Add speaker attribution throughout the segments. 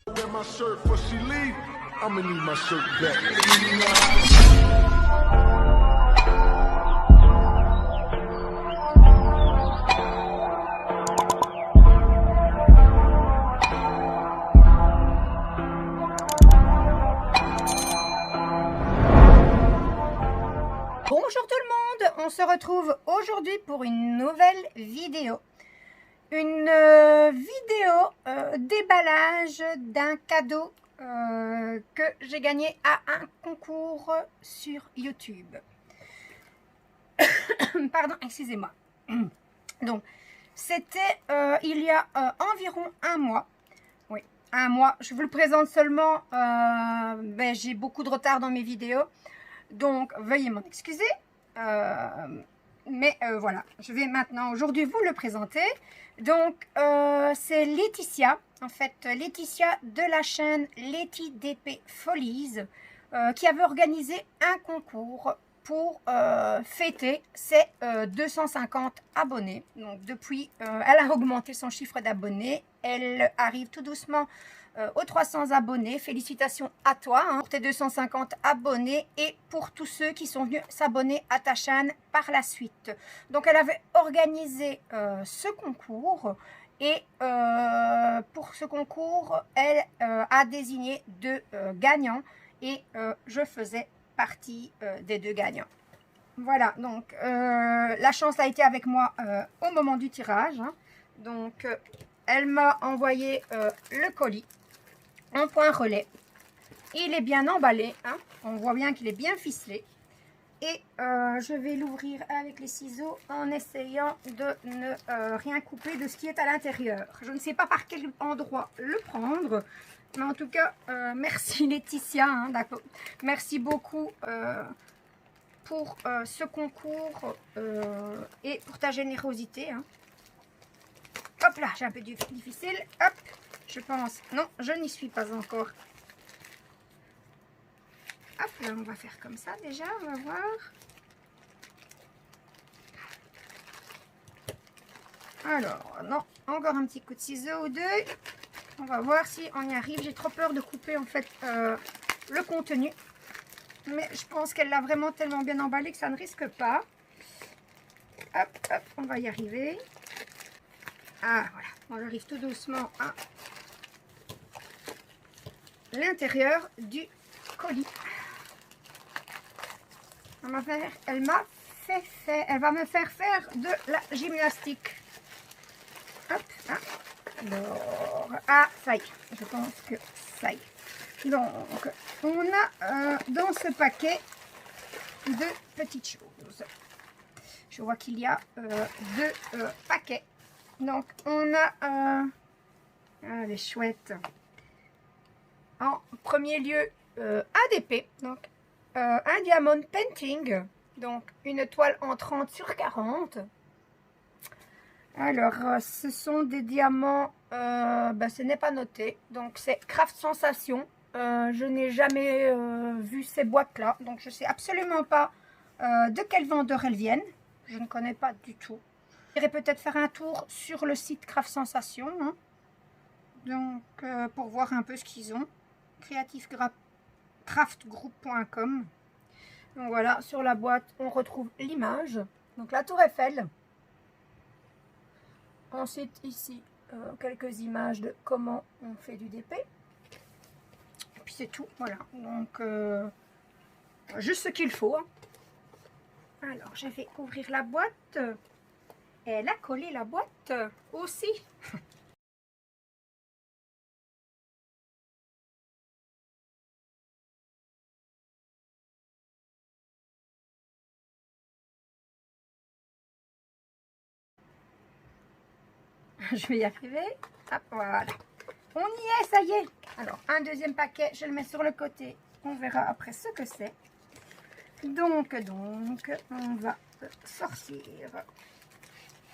Speaker 1: Bonjour tout le monde, on se retrouve aujourd'hui pour une nouvelle vidéo. Une vidéo déballage d'un cadeau que j'ai gagné à un concours sur YouTube. Pardon, excusez-moi. Donc, c'était il y a environ un mois. Oui, un mois. Je vous le présente seulement. J'ai beaucoup de retard dans mes vidéos. Donc, veuillez m'en excuser. Voilà, je vais maintenant aujourd'hui vous le présenter. Donc, c'est Laetitia, en fait, Laetitia de la chaîne Letty DP Folies, qui avait organisé un concours pour fêter ses 250 abonnés. Donc, depuis, elle a augmenté son chiffre d'abonnés. Elle arrive tout doucement aux 300 abonnés. Félicitations à toi pour tes 250 abonnés et pour tous ceux qui sont venus s'abonner à ta chaîne par la suite. Donc, elle avait organisé ce concours et pour ce concours, elle a désigné deux gagnants et je faisais partie des deux gagnants. Voilà, donc la chance a été avec moi au moment du tirage. Hein. Donc, elle m'a envoyé le colis en point relais. Il est bien emballé, hein. On voit bien qu'il est bien ficelé. Et je vais l'ouvrir avec les ciseaux en essayant de ne rien couper de ce qui est à l'intérieur. Je ne sais pas par quel endroit le prendre, mais en tout cas, merci Laetitia, hein, d'accord. Merci beaucoup pour ce concours et pour ta générosité. Hein. Hop là, j'ai un peu difficile. Hop. Je pense, non, je n'y suis pas encore. Hop, là, on va faire comme ça déjà, on va voir. Alors, non, encore un petit coup de ciseau ou deux. On va voir si on y arrive. J'ai trop peur de couper, en fait, le contenu. Mais je pense qu'elle l'a vraiment tellement bien emballé que ça ne risque pas. Hop, hop, on va y arriver. Ah, voilà, on arrive tout doucement à l'intérieur du colis. Elle va me faire faire de la gymnastique. Hop, hein. Alors, ah, ça y est, je pense que ça y est. Donc, on a dans ce paquet deux petites choses. Je vois qu'il y a deux paquets. Donc, on a les chouettes. En premier lieu, ADP, donc un diamond painting, donc une toile en 30 sur 40. Alors, ce sont des diamants, ce n'est pas noté, donc c'est Craft Sensation. Je n'ai jamais vu ces boîtes-là, donc je ne sais absolument pas de quel vendeur elles viennent. Je ne connais pas du tout. J'irai peut-être faire un tour sur le site Craft Sensation, hein. Donc pour voir un peu ce qu'ils ont. creativecraftgroup.com. Donc voilà, sur la boîte, on retrouve l'image. Donc la tour Eiffel. Ensuite, ici, quelques images de comment on fait du DP. Et puis c'est tout, voilà. Donc, juste ce qu'il faut. Hein. Alors, je vais ouvrir la boîte. Elle a collé la boîte aussi. Je vais y arriver. Hop, voilà. On y est, ça y est. Alors, un deuxième paquet, je le mets sur le côté. On verra après ce que c'est. Donc, on va sortir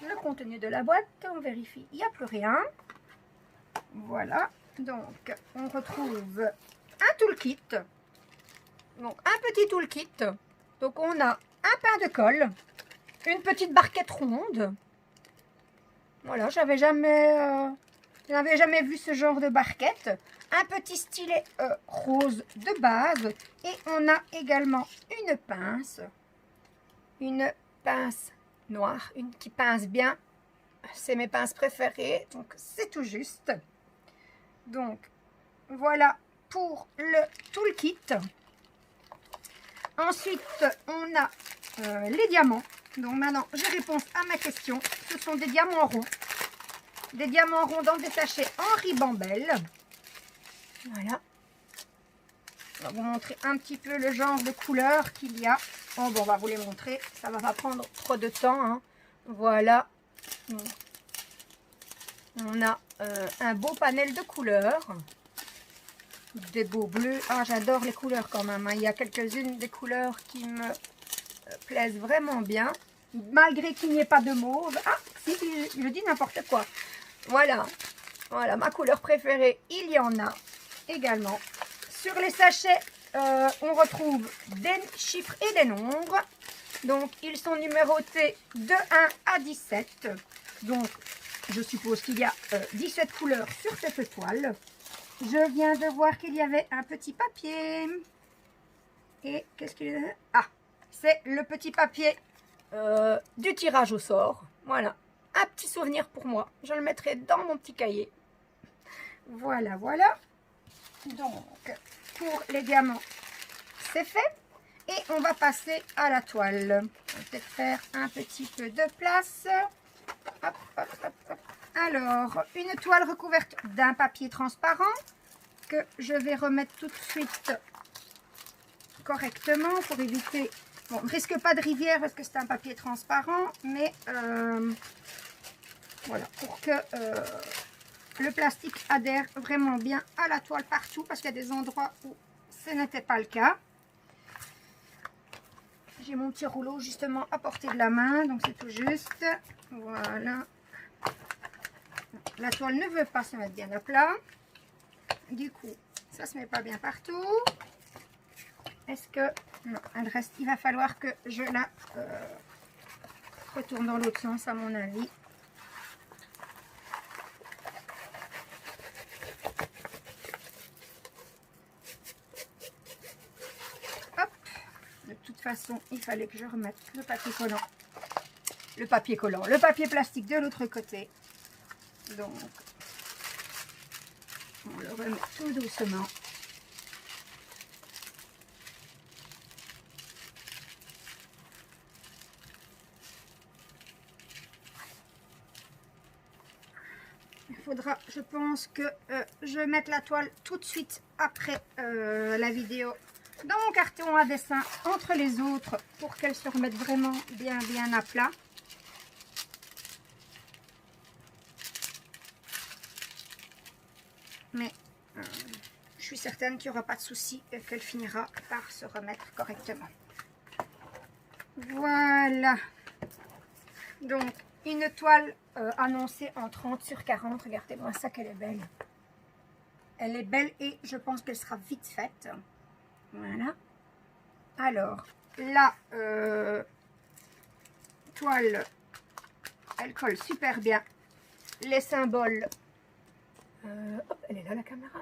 Speaker 1: le contenu de la boîte. On vérifie, il n'y a plus rien. Voilà. Donc, on retrouve un toolkit. Donc, un petit toolkit. Donc, on a un pain de colle, une petite barquette ronde. Voilà, j'avais jamais Je n'avais jamais vu ce genre de barquette. Un petit stylet rose de base. Et on a également une pince. Une pince noire. Une qui pince bien. C'est mes pinces préférées. Donc, c'est tout juste. Donc, voilà pour le toolkit. Ensuite, on a les diamants. Donc, maintenant, je réponds à ma question. Ce sont des diamants ronds. Des diamants ronds dans des sachets en ribambelle. Voilà. On va vous montrer un petit peu le genre de couleur qu'il y a. Oh, bon, on va vous les montrer. Ça ne va pas prendre trop de temps. Hein. Voilà. On a un beau panel de couleurs. Des beaux bleus. Ah, j'adore les couleurs quand même. Hein. Il y a quelques-unes des couleurs qui me plaisent vraiment bien. Malgré qu'il n'y ait pas de mauve. Ah, si, je dis n'importe quoi. Voilà. Voilà, ma couleur préférée, il y en a également. Sur les sachets, on retrouve des chiffres et des nombres. Donc, ils sont numérotés de 1 à 17. Donc, je suppose qu'il y a 17 couleurs sur cette toile. Je viens de voir qu'il y avait un petit papier. Et qu'est-ce qu'il y a? Ah, c'est le petit papier du tirage au sort. Voilà, un petit souvenir pour moi. Je le mettrai dans mon petit cahier. Voilà, voilà. Donc, pour les diamants, c'est fait. Et on va passer à la toile. On va peut-être faire un petit peu de place. Hop, hop, hop, hop. Alors, une toile recouverte d'un papier transparent que je vais remettre tout de suite correctement pour éviter... Bon, on ne risque pas de rivière parce que c'est un papier transparent, mais voilà, pour que le plastique adhère vraiment bien à la toile partout, parce qu'il y a des endroits où ce n'était pas le cas. J'ai mon petit rouleau justement à portée de la main, donc c'est tout juste. Voilà. La toile ne veut pas se mettre bien à plat. Du coup, ça se met pas bien partout. Est-ce que... Non, elle reste. Il va falloir que je la retourne dans l'autre sens, à mon avis. Hop. De toute façon, il fallait que je remette le papier collant. Le papier collant. Le papier plastique de l'autre côté. Donc, on le remet tout doucement. Il faudra, je pense, que je mette la toile tout de suite après la vidéo dans mon carton à dessin entre les autres pour qu'elle se remette vraiment bien à plat. Mais je suis certaine qu'il n'y aura pas de souci et qu'elle finira par se remettre correctement. Voilà. Donc, une toile annoncée en 30 sur 40. Regardez-moi ça, qu'elle est belle. Elle est belle et je pense qu'elle sera vite faite. Voilà. Alors, la toile, elle colle super bien. Les symboles, hop, elle est là la caméra,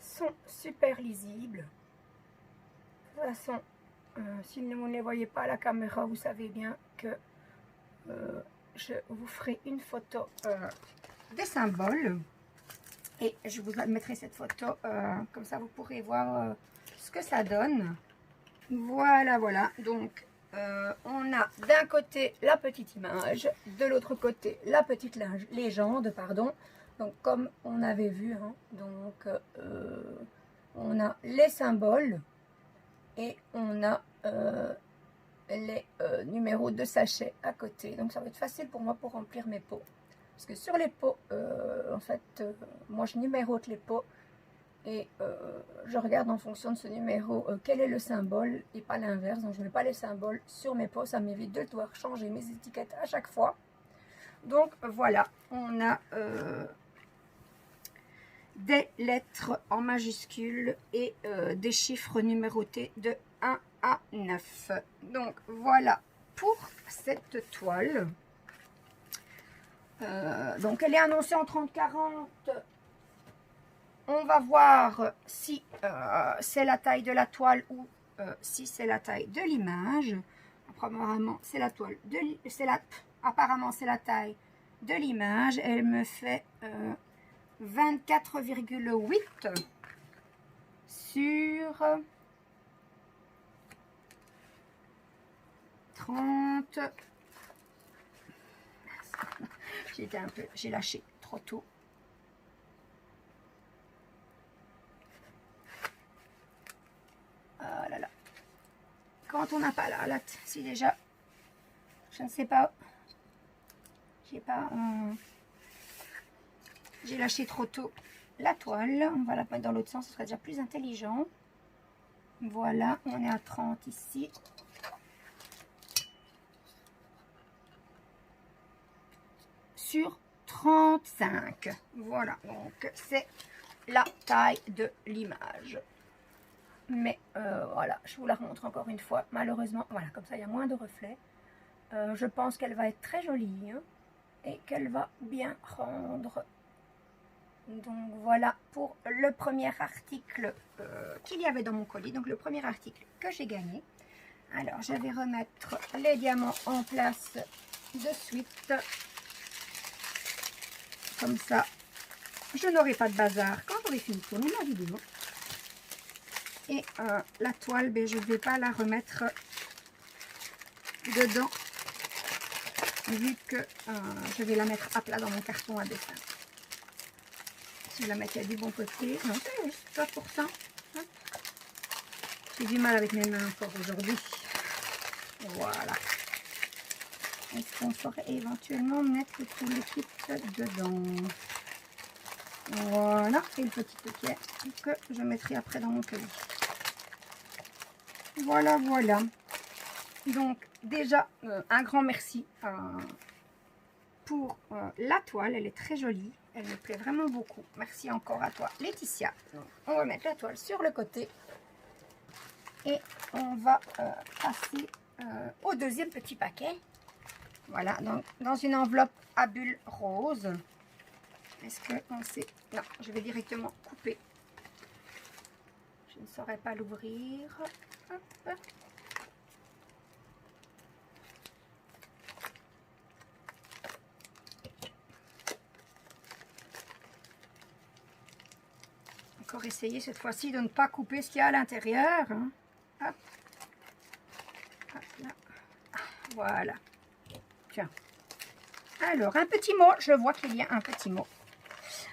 Speaker 1: sont super lisibles. De toute façon, si vous ne les voyez pas à la caméra, vous savez bien que je vous ferai une photo des symboles. Et je vous mettrai cette photo, comme ça vous pourrez voir ce que ça donne. Voilà, voilà. Donc, on a d'un côté la petite image, de l'autre côté la petite légende, pardon. Donc, comme on avait vu, hein, donc, on a les symboles et on a les numéros de sachet à côté. Donc, ça va être facile pour moi pour remplir mes pots. Parce que sur les pots, en fait, moi je numérote les pots et je regarde en fonction de ce numéro quel est le symbole et pas l'inverse. Donc je ne mets pas les symboles sur mes pots, ça m'évite de devoir changer mes étiquettes à chaque fois. Donc voilà, on a des lettres en majuscules et des chiffres numérotés de 1 à 9. Donc voilà pour cette toile. Donc elle est annoncée en 30-40. On va voir si c'est la taille de la toile ou si c'est la taille de l'image. Apparemment c'est la toile de apparemment c'est la taille de l'image. Elle me fait 24,8 sur 30. J'ai lâché trop tôt. Oh là là. Quand on n'a pas la latte, si déjà, je ne sais pas, j'ai lâché trop tôt la toile. On va la mettre dans l'autre sens, ce serait déjà plus intelligent. Voilà, on est à 30 ici. Sur 35. Voilà, donc c'est la taille de l'image. Mais voilà, je vous la remontre encore une fois. Malheureusement, voilà, comme ça il y a moins de reflets. Je pense qu'elle va être très jolie hein, et qu'elle va bien rendre. Donc voilà pour le premier article qu'il y avait dans mon colis. Donc le premier article que j'ai gagné. Alors je vais remettre les diamants en place de suite. Comme ça, je n'aurai pas de bazar quand j'aurai fini de tourner ma vidéo. Et la toile, ben, je ne vais pas la remettre dedans, vu que je vais la mettre à plat dans mon carton à dessin. Si je la mettais du bon côté, non, c'est juste pas pour ça. J'ai du mal avec mes mains encore aujourd'hui. Voilà. Est-ce qu'on saurait éventuellement mettre tout le kit dedans? Voilà, et le petit paquet que je mettrai après dans mon colis. Voilà, voilà. Donc, déjà, un grand merci pour la toile. Elle est très jolie. Elle me plaît vraiment beaucoup. Merci encore à toi, Laetitia. Donc, on va mettre la toile sur le côté. Et on va passer au deuxième petit paquet. Voilà, donc dans une enveloppe à bulles rose. Est-ce qu'on sait? Non, je vais directement couper. Je ne saurais pas l'ouvrir. Hop. Encore essayer cette fois-ci de ne pas couper ce qu'il y a à l'intérieur. Hein. Hop. Hop là. Voilà. Tiens. Alors, un petit mot. Je vois qu'il y a un petit mot.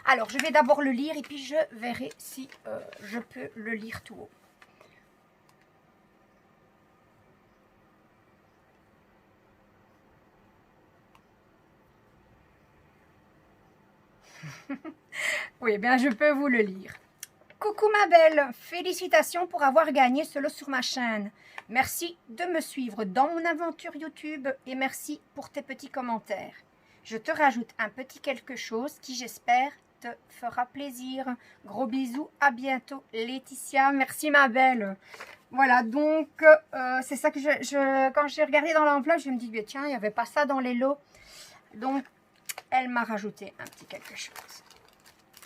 Speaker 1: Alors, je vais d'abord le lire et puis je verrai si je peux le lire tout haut. Oui, bien, je peux vous le lire. Coucou ma belle, félicitations pour avoir gagné ce lot sur ma chaîne. Merci de me suivre dans mon aventure YouTube et merci pour tes petits commentaires. Je te rajoute un petit quelque chose qui, j'espère, te fera plaisir. Gros bisous, à bientôt Laetitia. Merci ma belle. Voilà, donc c'est ça que quand j'ai regardé dans l'enveloppe, je me dis, tiens, il n'y avait pas ça dans les lots. Donc, elle m'a rajouté un petit quelque chose.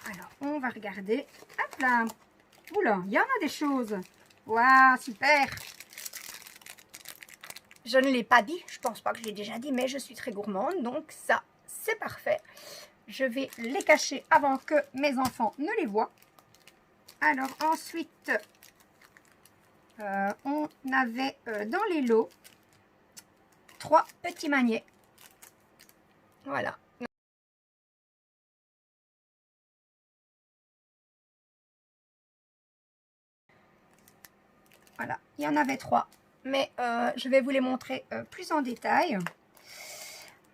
Speaker 1: Alors, on va regarder. Hop là. Oula, il y en a des choses. Waouh, super. Je ne l'ai pas dit. Je pense pas que je l'ai déjà dit, mais je suis très gourmande. Donc ça, c'est parfait. Je vais les cacher avant que mes enfants ne les voient. Alors, ensuite, on avait dans les lots 3 petits maniets. Voilà. Voilà, il y en avait 3, mais je vais vous les montrer plus en détail.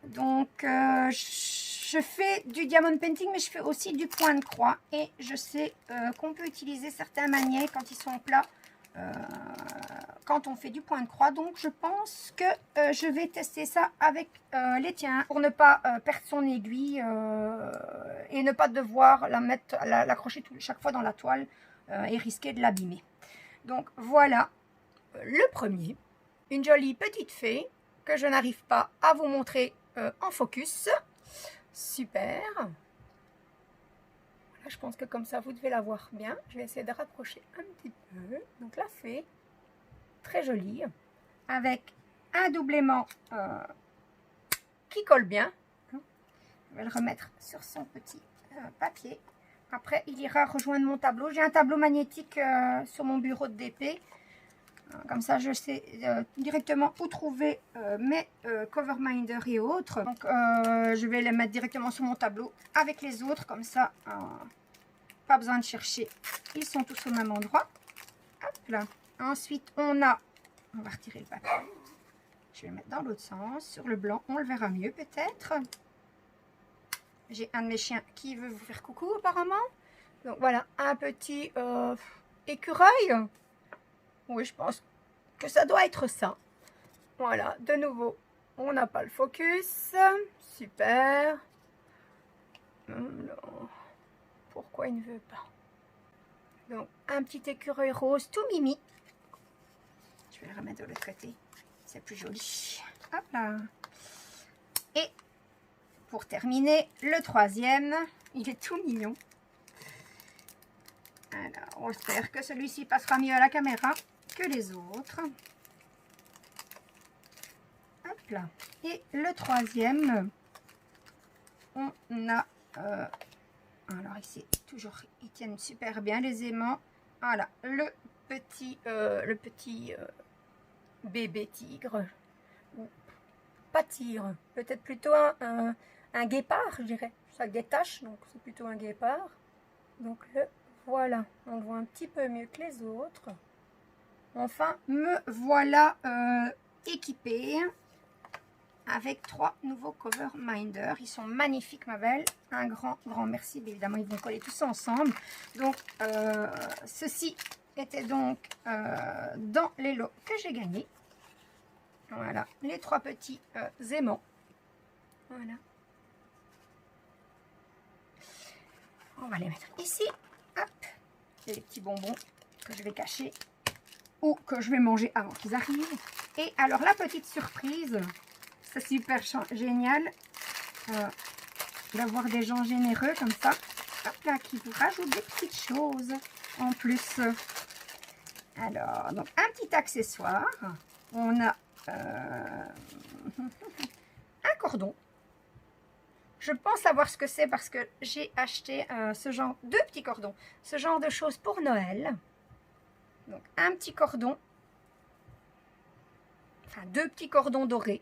Speaker 1: Donc, je fais du diamond painting, mais je fais aussi du point de croix. Et je sais qu'on peut utiliser certains maniets quand ils sont plats, quand on fait du point de croix. Donc, je pense que je vais tester ça avec les tiens pour ne pas perdre son aiguille et ne pas devoir l'accrocher chaque fois dans la toile et risquer de l'abîmer. Donc voilà le premier, une jolie petite fée que je n'arrive pas à vous montrer en focus. Super. Voilà, je pense que comme ça, vous devez la voir bien. Je vais essayer de rapprocher un petit peu. Donc la fée, très jolie, avec un doublement qui colle bien. Je vais le remettre sur son petit papier. Après, il ira rejoindre mon tableau. J'ai un tableau magnétique sur mon bureau de DP. Comme ça, je sais directement où trouver mes Coverminder et autres. Donc, je vais les mettre directement sur mon tableau avec les autres. Comme ça, pas besoin de chercher. Ils sont tous au même endroit. Hop là. Ensuite, on va retirer le papier. Je vais le mettre dans l'autre sens. Sur le blanc, on le verra mieux peut-être. J'ai un de mes chiens qui veut vous faire coucou apparemment. Donc voilà, un petit écureuil. Oui, je pense que ça doit être ça. Voilà, de nouveau, on n'a pas le focus. Super. Alors, pourquoi il ne veut pas? Donc, un petit écureuil rose tout mimi. Je vais le remettre de l'autre côté. C'est plus joli. Hop là. Et pour terminer, le troisième, il est tout mignon. Alors, on espère que celui-ci passera mieux à la caméra que les autres. Hop là. Et le troisième, on a... alors ici, toujours, ils tiennent super bien les aimants. Voilà, le petit bébé tigre. Ou pas tigre, peut-être plutôt un guépard, je dirais. Ça détache, donc c'est plutôt un guépard. Donc le voilà, on le voit un petit peu mieux que les autres. Enfin, me voilà équipée avec 3 nouveaux Coverminder. Ils sont magnifiques, ma belle. Un grand merci. Évidemment, ils vont coller tous ensemble. Donc, ceci était donc dans les lots que j'ai gagnés. Voilà, les 3 petits aimants. Voilà. On va les mettre ici. Hop, les petits bonbons que je vais cacher ou que je vais manger avant qu'ils arrivent. Et alors, la petite surprise, c'est super génial d'avoir des gens généreux comme ça. Hop là, qui vous rajoutent des petites choses en plus. Alors, donc, un petit accessoire. On a un cordon. Je pense savoir ce que c'est parce que j'ai acheté ce genre de petits cordons. Ce genre de choses pour Noël. Donc, un petit cordon. Enfin, 2 petits cordons dorés.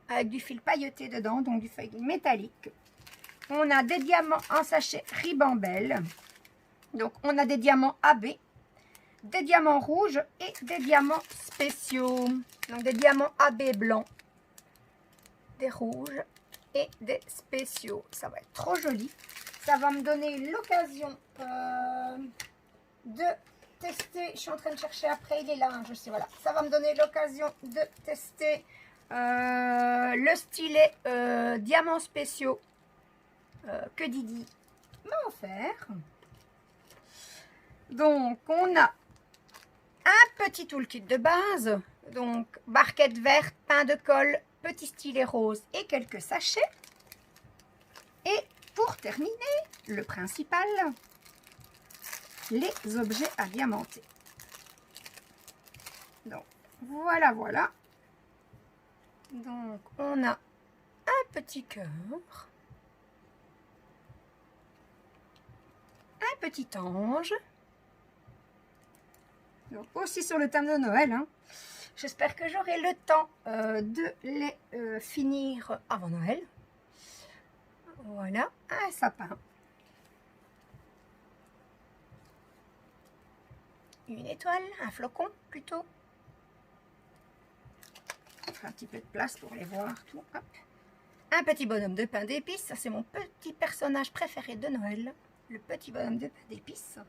Speaker 1: Avec du fil pailleté dedans, donc du fil métallique. On a des diamants en sachet Ribambelle. Donc, on a des diamants AB, des diamants rouges et des diamants spéciaux. Donc, des diamants AB blancs, des rouges et des spéciaux. Ça va être trop joli. Ça va me donner l'occasion de tester. Je suis en train de chercher après, il est là, hein, je sais, voilà. Ça va me donner l'occasion de tester le stylet diamants spéciaux que Didi m'a offert. Donc, on a un petit toolkit de base. Donc, barquette verte, pain de colle, petit stylet rose et quelques sachets. Et pour terminer, le principal, les objets à diamanter. Donc, voilà. Donc, on a un petit cœur. Un petit ange. Donc, aussi sur le thème de Noël. Hein. J'espère que j'aurai le temps de les finir avant Noël. Voilà, un sapin. Une étoile, un flocon plutôt. On fera un petit peu de place pour les voir tout. Hop. Un petit bonhomme de pain d'épices. Ça, c'est mon petit personnage préféré de Noël. Le petit bonhomme de pain d'épices.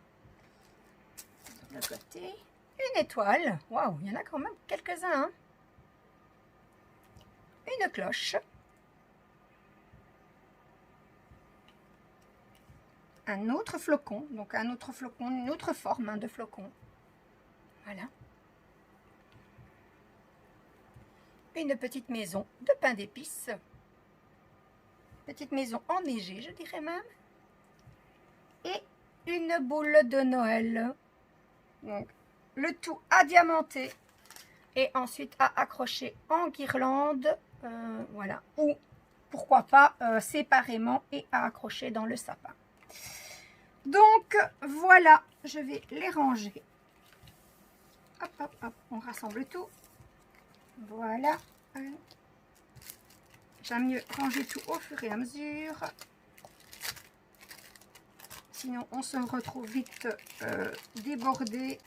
Speaker 1: De l'autre côté. Une étoile. Waouh, il y en a quand même quelques-uns. Hein. Une cloche. Un autre flocon. Donc un autre flocon, une autre forme hein, de flocon. Voilà. Une petite maison de pain d'épices. petite maison enneigée, je dirais même. Et une boule de Noël. Donc, le tout à diamanter. Et ensuite à accrocher en guirlande. Voilà. Ou pourquoi pas séparément et à accrocher dans le sapin. Donc, voilà. Je vais les ranger. Hop, hop, hop. On rassemble tout. Voilà. J'aime mieux ranger tout au fur et à mesure. Sinon, on se retrouve vite débordé.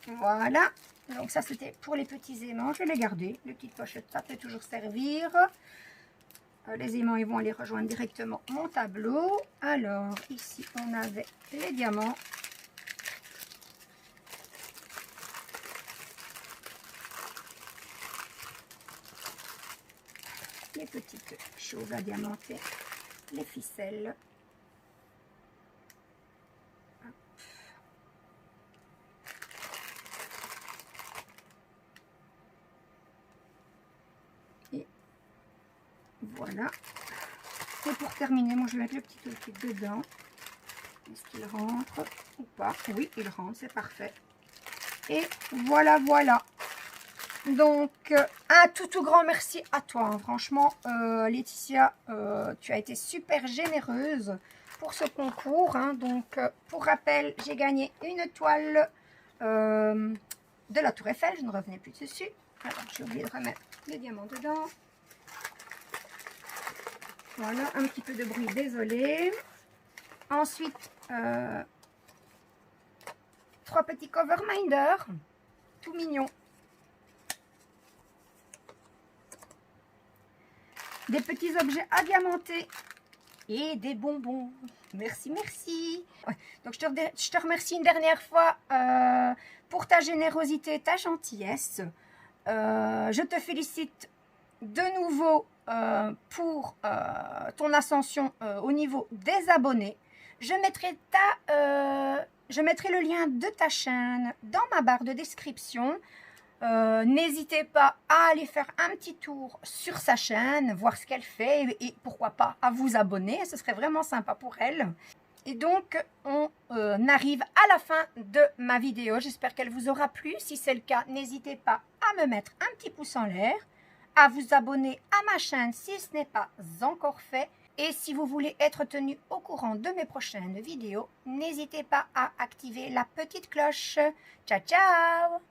Speaker 1: Voilà. Donc ça, c'était pour les petits aimants. Je vais les garder. Les petites pochettes, ça peut toujours servir. Les aimants, ils vont aller rejoindre directement mon tableau. Alors, ici, on avait les diamants. Les petites choses à diamanter. Les ficelles. Et voilà. Et pour terminer, moi je vais mettre le petit toolkit dedans. Est-ce qu'il rentre ou pas? Oui, il rentre, c'est parfait. Et voilà, voilà. Donc, un tout grand merci à toi. Hein. Franchement, Laetitia, tu as été super généreuse pour ce concours. Hein. Donc, pour rappel, j'ai gagné une toile de la Tour Eiffel. Je ne revenais plus dessus. Alors, j'ai oublié de remettre les diamants dedans. Voilà, un petit peu de bruit, désolé. Ensuite, 3 petits cover minder, tout mignons. Des petits objets à diamanter et des bonbons. Merci, merci. Ouais, donc, je te remercie une dernière fois pour ta générosité, ta gentillesse. Je te félicite de nouveau pour ton ascension au niveau des abonnés. Je mettrai le lien de ta chaîne dans ma barre de description. N'hésitez pas à aller faire un petit tour sur sa chaîne, voir ce qu'elle fait et pourquoi pas à vous abonner. Ce serait vraiment sympa pour elle. Et donc, on arrive à la fin de ma vidéo. J'espère qu'elle vous aura plu. Si c'est le cas, n'hésitez pas à me mettre un petit pouce en l'air, à vous abonner à ma chaîne si ce n'est pas encore fait. Et si vous voulez être tenu au courant de mes prochaines vidéos, n'hésitez pas à activer la petite cloche. Ciao, ciao!